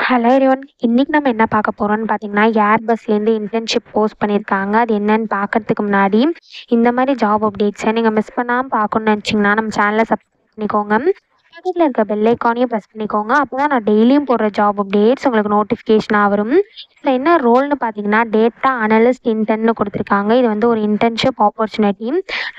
Hello everyone. இன்னைக்கு நம்ம என்ன பார்க்க போறோம்னு பார்த்தீங்கன்னா, ஏர்பஸ்லேருந்து இன்டர்ன்ஷிப் போஸ்ட் பண்ணியிருக்காங்க. அது என்னன்னு பார்க்கறதுக்கு முன்னாடி, இந்த மாதிரி ஜாப் அப்டேட்ஸை நீங்கள் மிஸ் பண்ணாமல் பார்க்கணும்னு நினச்சிங்கன்னா, நம்ம சேனலை சப்ஸ்கிரைப் பண்ணிக்கோங்க. பக்கத்தில் இருக்க பெல் ஐக்கானையும் ப்ரெஸ் பண்ணிக்கோங்க. அப்போ தான் நான் டெய்லியும் போடுற ஜாப் அப்டேட்ஸ் உங்களுக்கு நோட்டிஃபிகேஷனாக வரும். ஸோ என்ன ரோல்னு பார்த்தீங்கன்னா, டேட்டா அனலிஸ்ட் இன்டர்ன்னு கொடுத்துருக்காங்க. இது வந்து ஒரு இன்டர்ன்ஷிப் ஆப்பர்ச்சுனிட்டி.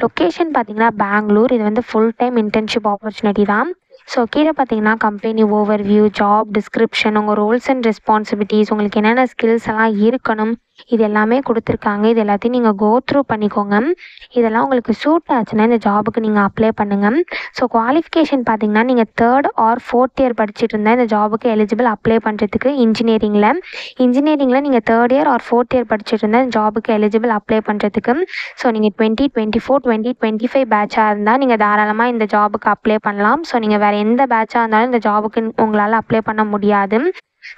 லொக்கேஷன் பார்த்தீங்கன்னா பெங்களூர். இது வந்து ஃபுல் டைம் இன்டர்ன்ஷிப் ஆப்பர்ச்சுனிட்டி தான். ஸோ கீழே பார்த்தீங்கன்னா கம்பெனி ஓவர்வியூ, ஜாப் டிஸ்கிரிப்ஷன், உங்கள் ரோல்ஸ் அண்ட் ரெஸ்பான்சிபிலிட்டிஸ், உங்களுக்கு என்னென்ன ஸ்கில்ஸ் எல்லாம் இருக்கணும், இது எல்லாமே கொடுத்துருக்காங்க. இது எல்லாத்தையும் நீங்கள் கோ த்ரூ பண்ணிக்கோங்க. இதெல்லாம் உங்களுக்கு சூட் ஆச்சுன்னா இந்த ஜாபுக்கு நீங்கள் அப்ளை பண்ணுங்கள். ஸோ குவாலிஃபிகேஷன் பார்த்தீங்கன்னா, நீங்கள் தேர்ட் ஆர் ஃபோர்த் இயர் படிச்சுட்டு இருந்தால் இந்த ஜாபுக்கு எலிஜிபிள் அப்ளை பண்ணுறதுக்கு. இன்ஜினியரிங்கில் நீங்கள் third year R fourth year படிச்சுட்டு இருந்தால் இந்த ஜாபுக்கு எலிஜிபிள் அப்ளை பண்ணுறதுக்கு. ஸோ நீங்கள் 2024 2025 பேட்சாக இருந்தால் நீங்கள் தாராளமாக இந்த ஜாபுக்கு அப்ளை பண்ணலாம். ஸோ நீங்கள் வேறு எந்த பேட்சாக இருந்தாலும் இந்த ஜாபுக்கு உங்களால் அப்ளை பண்ண முடியாது.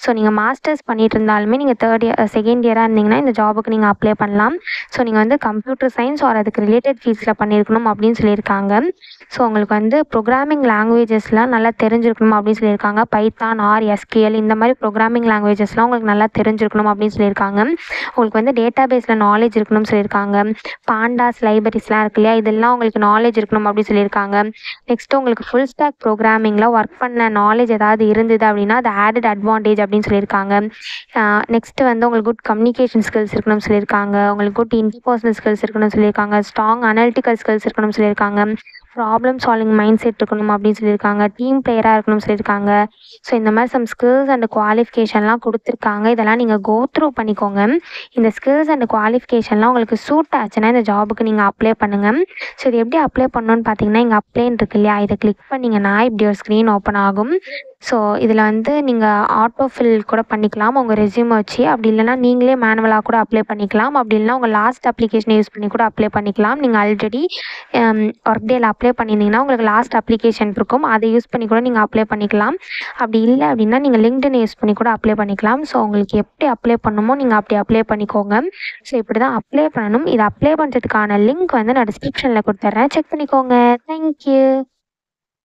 ஸோ நீங்கள் மாஸ்டர்ஸ் பண்ணிட்டு இருந்தாலுமே நீங்கள் செகண்ட் இயராக இருந்தீங்கன்னா இந்த ஜாபுக்கு நீங்கள் அப்ளை பண்ணலாம். ஸோ நீங்கள் வந்து கம்ப்யூட்டர் சயின்ஸ் ஆர் அதுக்கு ரிலேட்டட் ஃபீல்ட்ஸில் பண்ணியிருக்கணும் அப்படின்னு சொல்லியிருக்காங்க. ஸோ உங்களுக்கு வந்து ப்ரோக்ராமிங் லாங்குவேஜஸ்லாம் நல்லா தெரிஞ்சிருக்கணும் அப்படின்னு சொல்லியிருக்காங்க. பைத்தான், ஆர், எஸ்கியூஎல் இந்த மாதிரி ப்ரோக்ராமிங் லாங்குவேஜஸ்லாம் உங்களுக்கு நல்லா தெரிஞ்சிருக்கணும் அப்படின்னு சொல்லியிருக்காங்க. உங்களுக்கு வந்து டேட்டா பேஸில் நாலேஜ் இருக்கணும்னு சொல்லியிருக்காங்க. பாண்டாஸ் லைப்ரரிஸ்லாம் இருக்கு இல்லையா, இதெல்லாம் உங்களுக்கு நாலேஜ் இருக்கணும் அப்படின்னு சொல்லியிருக்காங்க. நெக்ஸ்ட்டு உங்களுக்கு ஃபுல் ஸ்டாக் ப்ரோக்ராமிங்கில் ஒர்க் பண்ண நாலேஜ் ஏதாவது இருந்தது அப்படின்னா அது ஆடட் அட்வான்டேஜ் அப்படின்னு சொல்லியிருக்காங்க. நெக்ஸ்ட்டு வந்து உங்களுக்கு குட் கம்யூனிகேஷன் ஸ்கில்ஸ் இருக்கணும்னு சொல்லியிருக்காங்க. உங்களுக்கு குட் இன்டர்பர்சனல் ஸ்கில்ஸ் இருக்கணும்னு சொல்லியிருக்காங்க. ஸ்ட்ராங் அனலிட்டிக்கல் ஸ்கில்ஸ் இருக்கணும்னு சொல்லியிருக்காங்க. ப்ராப்ளம் சால்விங் மைண்ட் செட் இருக்கணும் அப்படின்னு சொல்லியிருக்காங்க. டீம் பிளேயராக இருக்கணும்னு சொல்லியிருக்காங்க. ஸோ இந்த மாதிரி சம் ஸ்கில்ஸ் அண்ட் குவாலிஃபிகேஷன்லாம் கொடுத்துருக்காங்க. இதெல்லாம் நீங்கள் கோ த்ரூ பண்ணிக்கோங்க. இந்த ஸ்கில்ஸ் அண்ட் குவாலிஃபிகேஷன்லாம் உங்களுக்கு சூட் ஆச்சுன்னா இந்த ஜாபுக்கு நீங்கள் அப்ளை பண்ணுங்கள். ஸோ இது எப்படி அப்ளை பண்ணணும்னு பார்த்தீங்கன்னா, இங்கே அப்ளைன்னு இருக்கு இல்லையா, இதை கிளிக் பண்ணிங்கன்னா இப்படி ஒரு ஸ்க்ரீன் ஓப்பன் ஆகும். ஸோ இதில் வந்து நீங்கள் ஆட்டோ ஃபில் கூட பண்ணிக்கலாம் உங்கள் ரெஸ்யூமை வச்சு. அப்படி இல்லைனா நீங்களே மேனுவலாக கூட அப்ளை பண்ணிக்கலாம். அப்படி இல்லைனா உங்கள் லாஸ்ட் அப்ளிகேஷனை யூஸ் பண்ணி கூட அப்ளை பண்ணிக்கலாம். நீங்கள் ஆல்ரெடி ஒர்க் டேயில் அப்ளை பண்ணியிருந்தீங்கன்னா உங்களுக்கு லாஸ்ட் அப்ளிகேஷன் இருக்கும், அதை யூஸ் பண்ணி கூட நீங்கள் அப்ளை பண்ணிக்கலாம். அப்படி இல்லை அப்படின்னா நீங்கள் லிங்க்டின் யூஸ் பண்ணி கூட அப்ளை பண்ணிக்கலாம். ஸோ உங்களுக்கு எப்படி அப்ளை பண்ணணுமோ நீங்கள் அப்படி அப்ளை பண்ணிக்கோங்க. ஸோ இப்படி தான் அப்ளை பண்ணணும். இதை அப்ளை பண்ணுறதுக்கான லிங்க் வந்து நான் டிஸ்கிரிப்ஷனில் கொடுத்துட்றேன், செக் பண்ணிக்கோங்க. தேங்க்யூ.